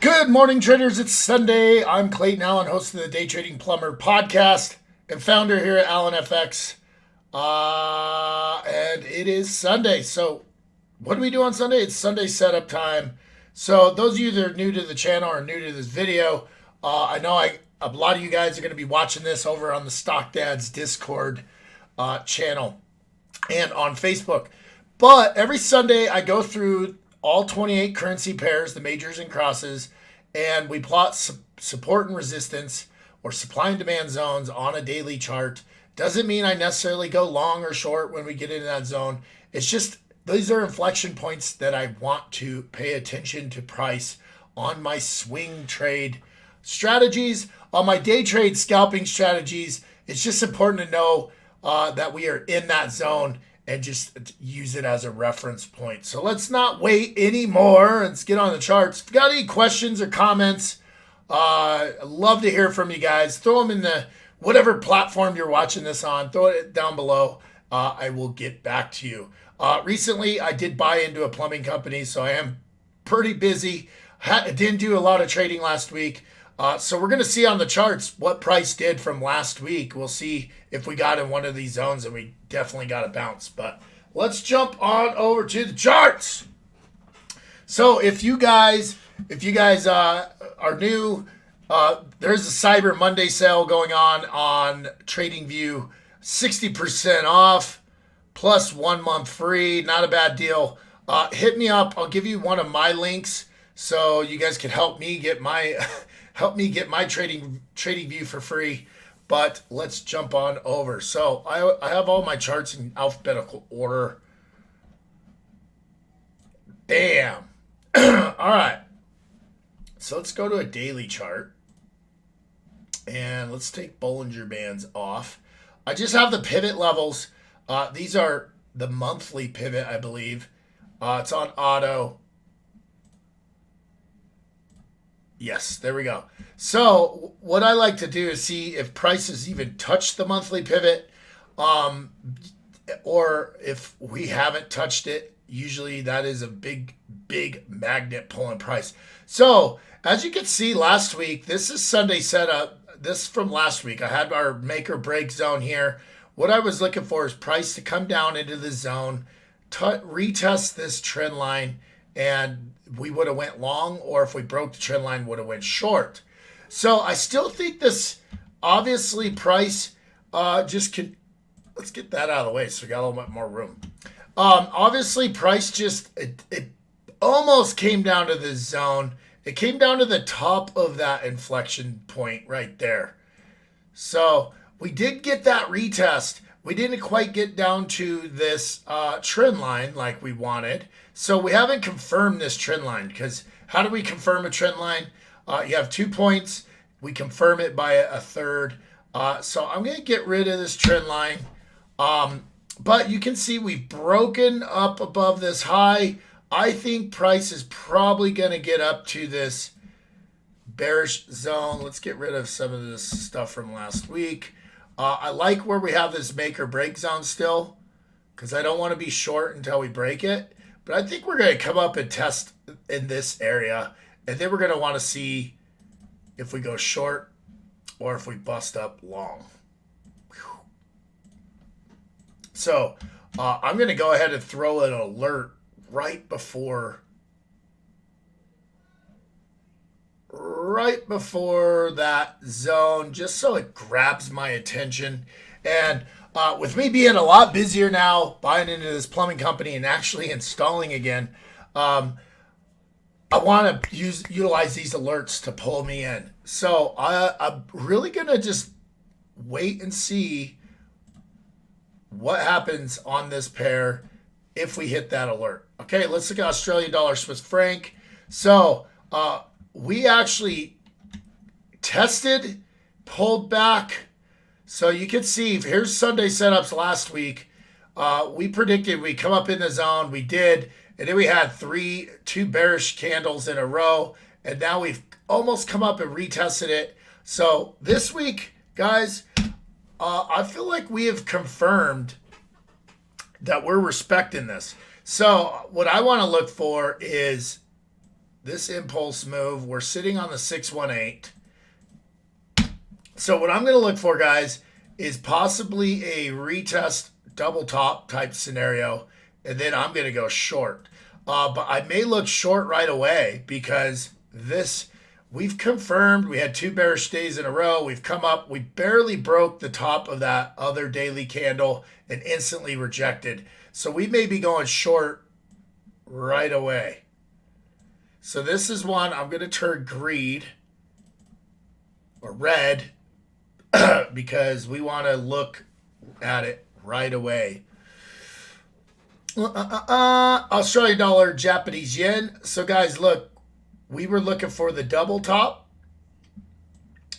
Good morning, traders. It's Sunday. I'm Clayton Allen, host of the Day Trading Plumber podcast and founder here at Allen FX. And it is Sunday. So, what do we do on Sunday? It's Sunday setup time. So, those of you that are new to the channel or new to this video, I know a lot of you guys are going to be watching this over on the Stock Dads Discord channel and on Facebook. But every Sunday, I go through all 28 currency pairs, the majors and crosses, and we plot support and resistance or supply and demand zones on a daily chart. Doesn't mean I necessarily go long or short when we get into that zone. It's just these are inflection points that I want to pay attention to price on my swing trade strategies, on my day trade scalping strategies. It's just important to know that we are in that zone and just use it as a reference point. So let's not wait anymore and let's get on the charts. If you got any questions or comments, I'd love to hear from you guys. Throw them in the whatever platform you're watching this on. Throw it down below. I will get back to you. Recently, I did buy into a plumbing company, so I am pretty busy. Didn't do a lot of trading last week. So we're going to see on the charts what price did from last week. We'll see if we got in one of these zones, and we definitely got a bounce. But let's jump on over to the charts. So if you guys are new, there's a Cyber Monday sale going on TradingView, 60% off plus 1 month free. Not a bad deal. Hit me up. I'll give you one of my links so you guys can help me get my trading view for free. But let's jump on over. So I have all my charts in alphabetical order. Bam. All right. So let's go to a daily chart. And let's take Bollinger Bands off. I just have the pivot levels. These are the monthly pivot, I believe. It's on auto. Yes, there we go. So what I like to do is see if prices even touch the monthly pivot, or if we haven't touched it. Usually that is a big magnet pulling price. So as you can see last week, this is Sunday setup. This from last week. I had our make or break zone here. What I was looking for is price to come down into the zone, retest this trend line, and we would have went long, or if we broke the trend line, would have went short. So I still think this, obviously, price let's get that out of the way so we got a little bit more room. Obviously, price it almost came down to the zone. It came down to the top of that inflection point right there. So we did get that retest. We didn't quite get down to this trend line like we wanted. So we haven't confirmed this trend line, because how do we confirm a trend line? You have 2 points. We confirm it by a third. So I'm going to get rid of this trend line. But you can see we've broken up above this high. I think price is probably going to get up to this bearish zone. Let's get rid of some of this stuff from last week. I like where we have this make or break zone still, because I don't want to be short until we break it. But I think we're going to come up and test in this area, and then we're going to want to see if we go short or if we bust up long. Whew. So I'm going to go ahead and throw an alert right before that zone, just so it grabs my attention. And with me being a lot busier now, buying into this plumbing company and actually installing again, I want to utilize these alerts to pull me in. So I'm really going to just wait and see what happens on this pair if we hit that alert. Okay, let's look at Australian dollar, Swiss franc. So we actually tested, pulled back. So you can see, here's Sunday setups last week. We predicted we come up in the zone. We did. And then we had two bearish candles in a row. And now we've almost come up and retested it. So this week, guys, I feel like we have confirmed that we're respecting this. So what I want to look for is this impulse move. We're sitting on the 618. So what I'm going to look for, guys, is possibly a retest double top type scenario, and then I'm going to go short. But I may look short right away because we've confirmed we had 2 bearish days in a row. We've come up, we barely broke the top of that other daily candle and instantly rejected. So we may be going short right away. So this is one I'm going to turn greed or red because we want to look at it right away. Australian dollar, Japanese yen. So guys, look, we were looking for the double top.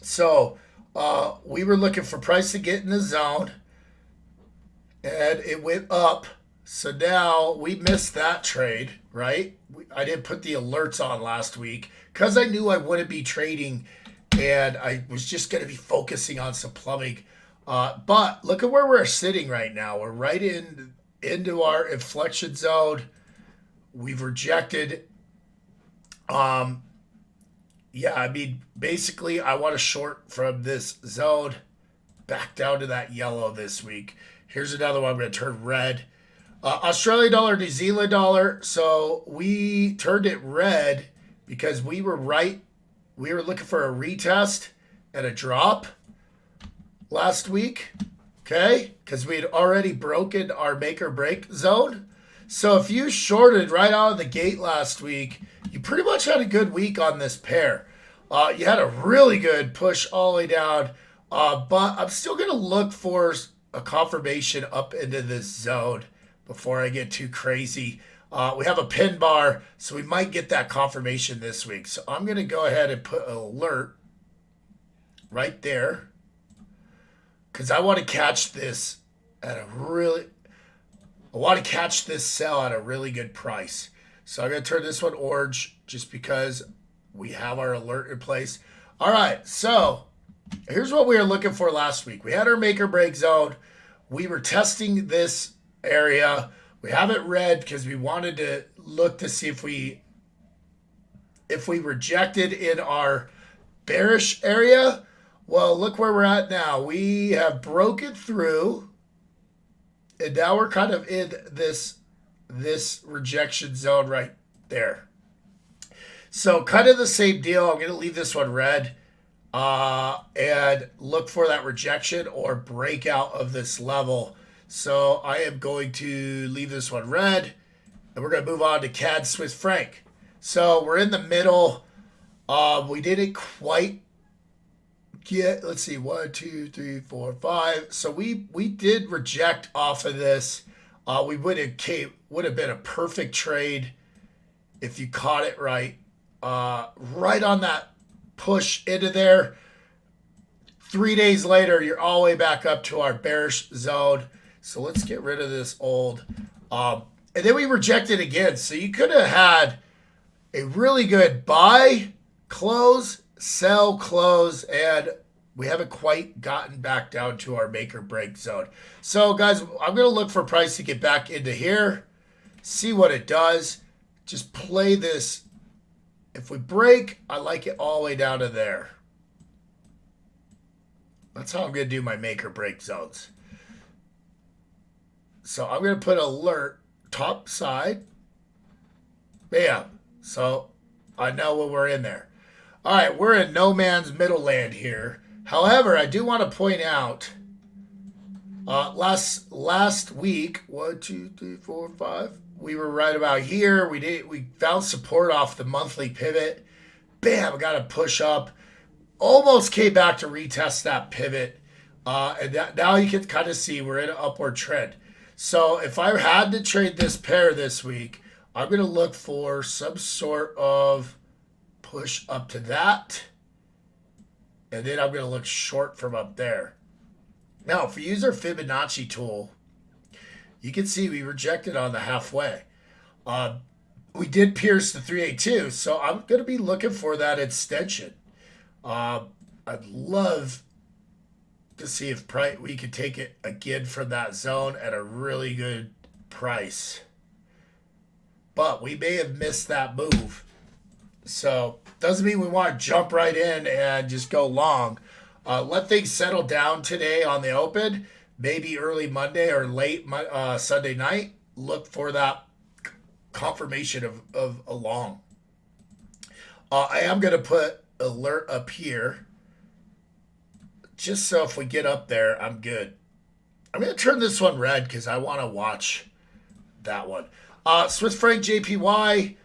So we were looking for price to get in the zone, and it went up. So now we missed that trade, right? I didn't put the alerts on last week because I knew I wouldn't be trading, and I was just going to be focusing on some plumbing. But look at where we're sitting right now. We're right into our inflection zone. We've rejected. Yeah, I mean, basically, I want to short from this zone back down to that yellow this week. Here's another one. I'm going to turn red. Australian dollar, New Zealand dollar. So we turned it red because we were right. We were looking for a retest and a drop last week. Okay, because we had already broken our make or break zone. So if you shorted right out of the gate last week, you pretty much had a good week on this pair. You had a really good push all the way down, but I'm still going to look for a confirmation up into this zone before I get too crazy. We have a pin bar, so we might get that confirmation this week. So I'm going to go ahead and put an alert right there, because I want to catch this at a really, I want to catch this sell at a really good price. So I'm going to turn this one orange just because we have our alert in place. All right, so here's what we were looking for last week. We had our make or break zone. We were testing this area. We have it red because we wanted to look to see if we rejected in our bearish area. Well, look where we're at now. We have broken through, and now we're kind of in this rejection zone right there. So kind of the same deal. I'm going to leave this one red and look for that rejection or breakout of this level. So I am going to leave this one red, and we're going to move on to CAD Swiss franc. So we're in the middle. We didn't quite get, let's see, 1, 2, 3, 4, 5. So we did reject off of this. We would have been a perfect trade if you caught it right. Right on that push into there. 3 days later, you're all the way back up to our bearish zone. So let's get rid of this old. And then we rejected again. So you could have had a really good buy, close, sell, close, and we haven't quite gotten back down to our make or break zone. So guys, I'm going to look for price to get back into here, see what it does. Just play this. If we break, I like it all the way down to there. That's how I'm going to do my make or break zones. So I'm going to put alert top side. Bam. So I know when we're in there. All right, we're in no man's middle land here. However, I do want to point out last week, 1, 2, 3, 4, 5, we were right about here. We found support off the monthly pivot. Bam, got to push up. Almost came back to retest that pivot. And now you can kind of see we're in an upward trend. So if I had to trade this pair this week, I'm going to look for some sort of push up to that. And then I'm going to look short from up there. Now, if we use our Fibonacci tool, you can see we rejected on the halfway. We did pierce the 382, so I'm going to be looking for that extension. I'd love to see if we could take it again from that zone at a really good price. But we may have missed that move. So doesn't mean we want to jump right in and just go long. Let things settle down today on the open. Maybe early Monday or late Sunday night. Look for that confirmation of a long. I am going to put alert up here just so if we get up there, I'm good. I'm going to turn this one red because I want to watch that one. Swiss franc JPY.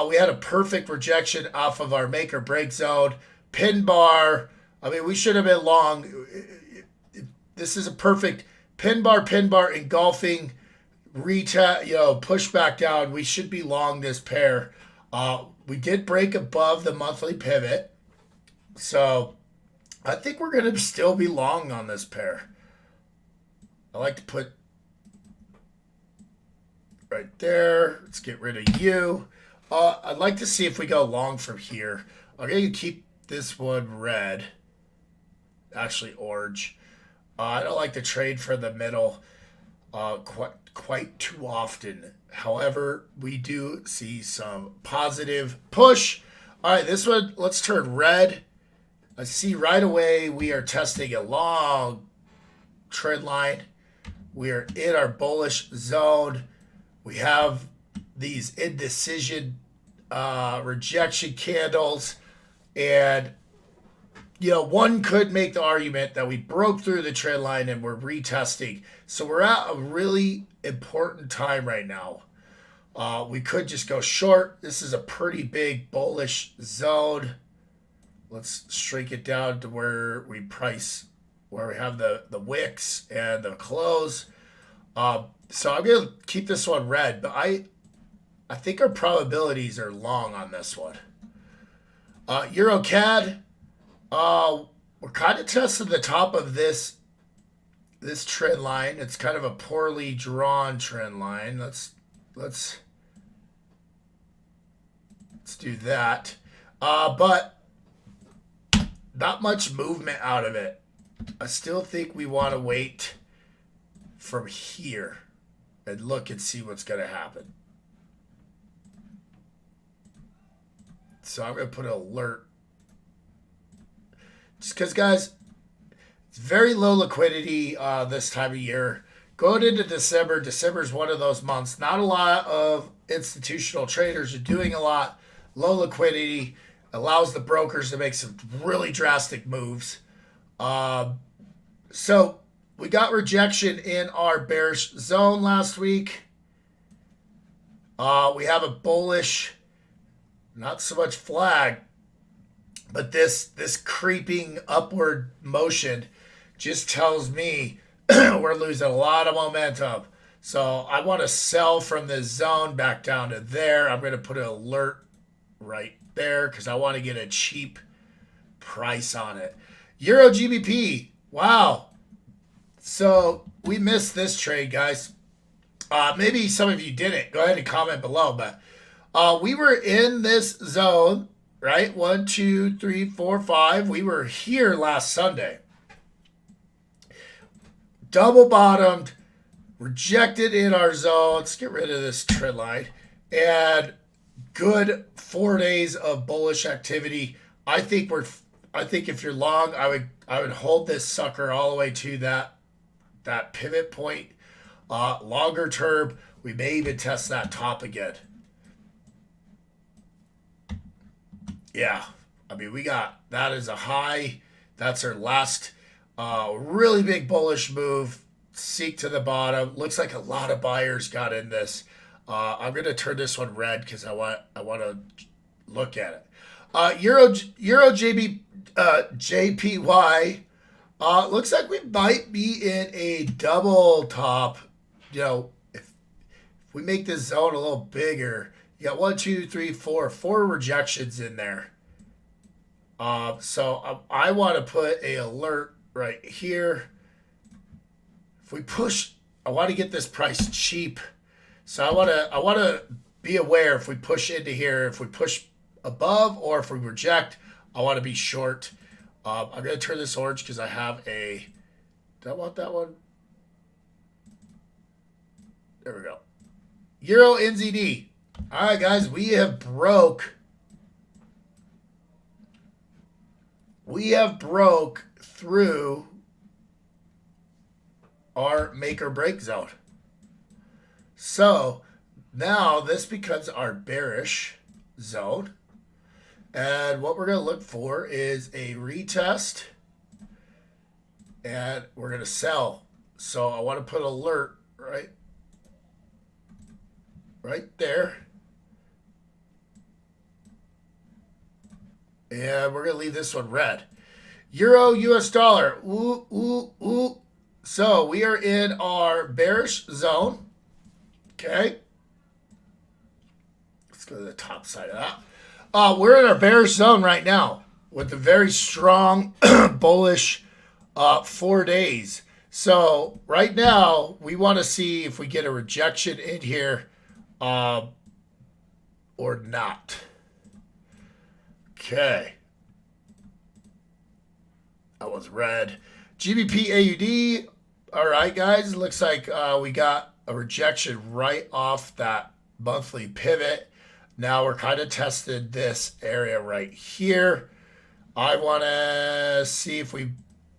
We had a perfect rejection off of our make or break zone. Pin bar. I mean, we should have been long. This is a perfect pin bar engulfing push back down. We should be long this pair. We did break above the monthly pivot. So I think we're going to still be long on this pair. I like to put right there. Let's get rid of you. I'd like to see if we go long from here. I'm going to keep this one red. Actually, orange. I don't like to trade for the middle quite too often. However, we do see some positive push. All right, this one, let's turn red. I see right away we are testing a long trend line. We are in our bullish zone. We have these indecision rejection candles. And, one could make the argument that we broke through the trend line and we're retesting. So we're at a really important time right now. We could just go short. This is a pretty big bullish zone. Let's shrink it down to where we price, where we have the wicks and the close. So I'm going to keep this one red, but I think our probabilities are long on this one. Euro CAD, we're kind of testing the top of this trend line. It's kind of a poorly drawn trend line. Let's do that. But not much movement out of it. I still think we want to wait from here and look and see what's going to happen. So I'm going to put an alert. Just because, guys, it's very low liquidity this time of year. Going into December, December is one of those months. Not a lot of institutional traders are doing a lot. Low liquidity allows the brokers to make some really drastic moves. So we got rejection in our bearish zone last week. We have a bullish, not so much flag, but this creeping upward motion just tells me we're losing a lot of momentum. So I want to sell from this zone back down to there. I'm going to put an alert right there because I want to get a cheap price on it. Euro GBP. Wow. So we missed this trade, guys. Maybe some of you didn't. Go ahead and comment below. But we were in this zone, right? 1, 2, 3, 4, 5. We were here last Sunday. Double bottomed, rejected in our zone. Let's get rid of this trend line. And good 4 days of bullish activity. I think if you're long, I would hold this sucker all the way to that pivot point. Longer term, we may even test that top again. Yeah, I mean, that is a high. That's our last really big bullish move. Seek to the bottom. Looks like a lot of buyers got in this. I'm going to turn this one red because I want to look at it. Euro JPY. Looks like we might be in a double top. If we make this zone a little bigger, you got 1, 2, 3, 4 rejections in there. So I want to put a alert right here. If we push, I want to get this price cheap. So I want to be aware if we push into here, if we push above or if we reject, I want to be short. I'm going to turn this orange because I have a. Do I want that one? There we go. Euro NZD. All right, guys, we have broke we have broke through our make or break zone. So now this becomes our bearish zone. And what we're going to look for is a retest. And we're going to sell. So I want to put alert right there. And we're going to leave this one red. Euro, US dollar. Ooh, ooh, ooh. So we are in our bearish zone. Okay. Let's go to the top side of that. We're in our bearish zone right now with a very strong bullish 4 days. So right now we want to see if we get a rejection in here or not. Okay. That was red. GBP AUD. All right, guys. Looks like we got a rejection right off that monthly pivot. Now we're kind of tested this area right here. I want to see if we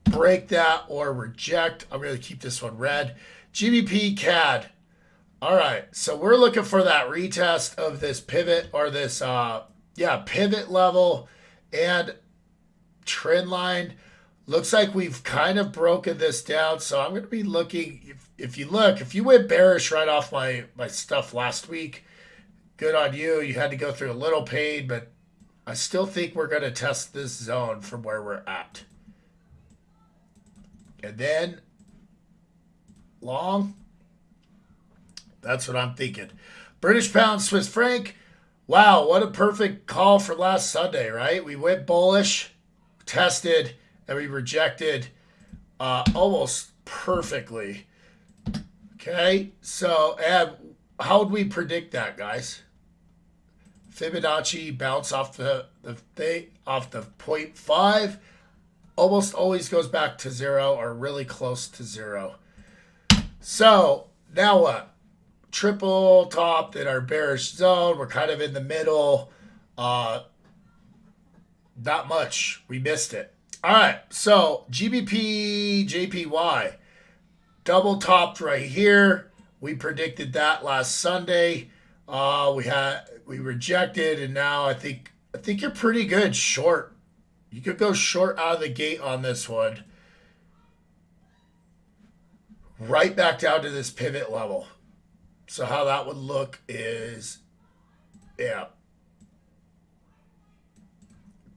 break that or reject. I'm going to keep this one red. GBP CAD. All right. So we're looking for that retest of this pivot or this, pivot level and trend line. Looks like we've kind of broken this down. So I'm going to be looking. If you went bearish right off my stuff last week, good on you. You had to go through a little pain, but I still think we're going to test this zone from where we're at. And then long. That's what I'm thinking. British pound, Swiss franc. Wow, what a perfect call for last Sunday, right? We went bullish, tested, and we rejected almost perfectly. Okay, so and how would we predict that, guys? Fibonacci bounce off the 0.5, almost always goes back to 0 or really close to 0. So now what? Triple topped in our bearish zone. We're kind of in the middle. Not much. We missed it. All right. So GBP JPY double topped right here. We predicted that last Sunday. We rejected, and now I think you're pretty good short. You could go short out of the gate on this one. Right back down to this pivot level. So how that would look is,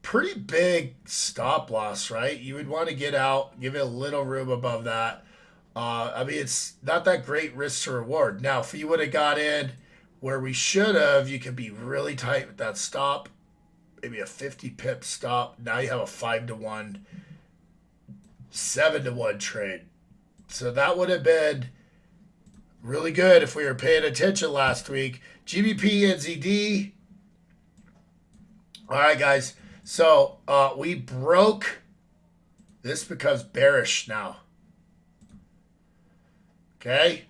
pretty big stop loss, right? You would want to get out, give it a little room above that. It's not that great risk to reward. Now, if you would have got in where we should have, you could be really tight with that stop, maybe a 50 pip stop. Now you have a 5-to-1, 7-to-1 trade. So that would have been really good if we were paying attention last week. GBP NZD. All right, guys. So we broke. This becomes bearish now. Okay.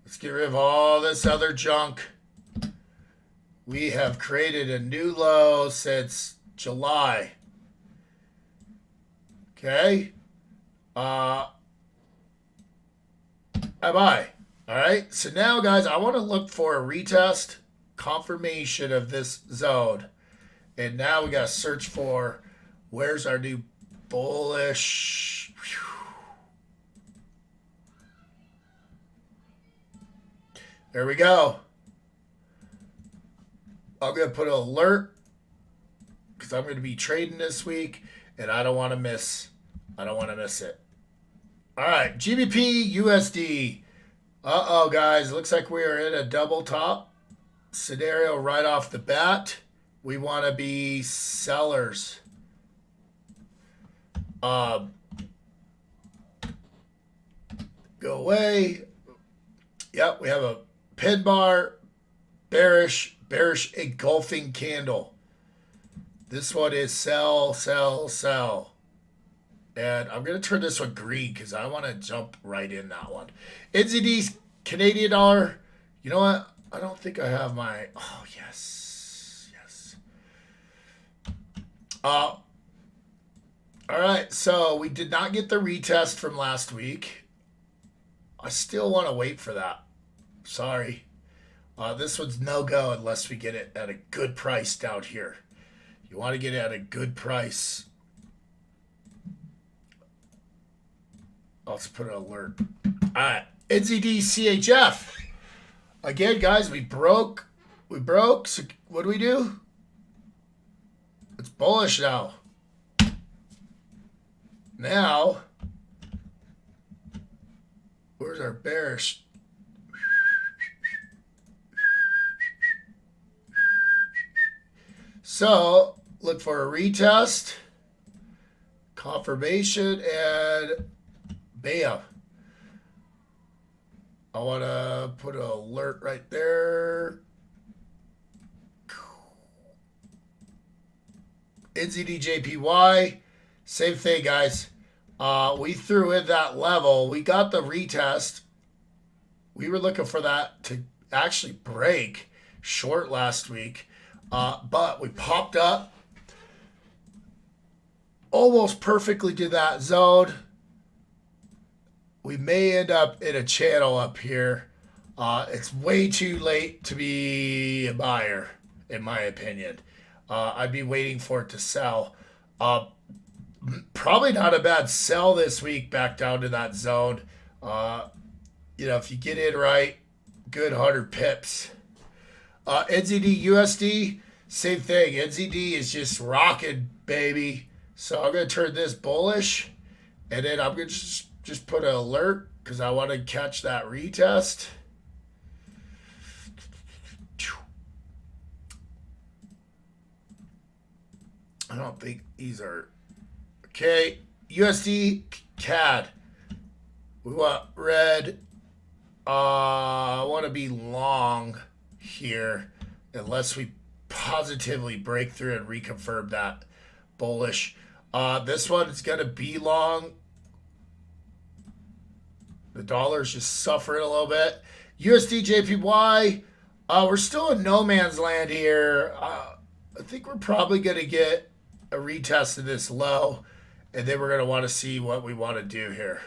Let's get rid of all this other junk. We have created a new low since July. Okay. Bye-bye. All right, so now, guys, I want to look for a retest confirmation of this zone. And now we got to search for where's our new bullish. There we go. I'm going to put an alert because I'm going to be trading this week, and I don't want to miss. I don't want to miss it. All right, GBP USD. Uh-oh, guys. Looks like we are in a double top scenario right off the bat. We want to be sellers. Go away. Yep, we have a pin bar, bearish engulfing candle. This one is sell, sell, sell. And I'm going to turn this one green because I want to jump right in that one. NZD, Canadian dollar. You know what? I don't think I have my... Oh, yes. Yes. All right, so we did not get the retest from last week. I still want to wait for that. Sorry. This one's no go unless we get it at a good price down here. You want to get it at a good price. Let's put an alert. All right, NZD CHF. Again, guys, we broke. So what do we do? It's bullish now. Now, where's our bearish? So, look for a retest, confirmation, and bam. I want to put an alert right there. NZDJPY, same thing, guys. We threw in that level. We got the retest. We were looking for that to actually break short last week. But we popped up. Almost perfectly to that zone. We may end up in a channel up here. It's way too late to be a buyer, in my opinion. I'd be waiting for it to sell. Probably not a bad sell this week back down to that zone. If you get in right, good 100 pips. NZD USD, same thing. NZD is just rocking, baby. So I'm going to turn this bullish. And then I'm going to just put an alert because I want to catch that retest. I don't think these are... Okay, USD CAD. We want red. I want to be long here unless we positively break through and reconfirm that bullish. This one is going to be long. The dollar's just suffering a little bit. USD JPY. We're still in no man's land here. I think we're probably going to get a retest of this low, and then we're going to want to see what we want to do here.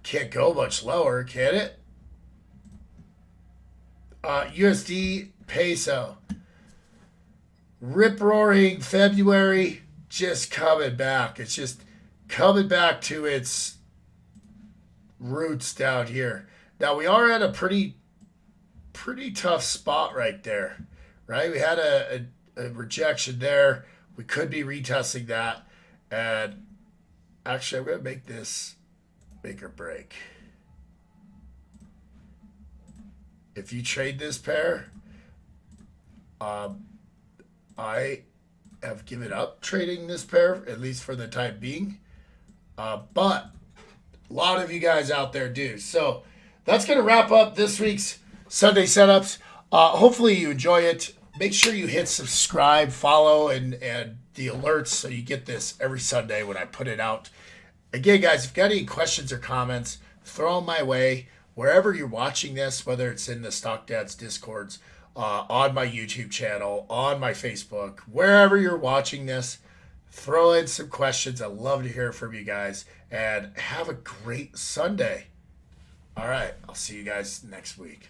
Can't go much lower, can it? USD peso. Rip-roaring February, just coming back. It's just coming back to its roots down here. Now, we are at a pretty tough spot right there, right? We had a rejection there. We could be retesting that. And actually, I'm going to make this make or break. If you trade this pair, I have given up trading this pair, at least for the time being. But a lot of you guys out there do. So that's going to wrap up this week's Sunday setups. Hopefully you enjoy it. Make sure you hit subscribe, follow, and the alerts so you get this every Sunday when I put it out. Again, guys, if you've got any questions or comments, throw them my way. Wherever you're watching this, whether it's in the Stock Dads Discords, on my YouTube channel, on my Facebook, wherever you're watching this, throw in some questions. I'd love to hear from you guys. And have a great Sunday. All right, I'll see you guys next week.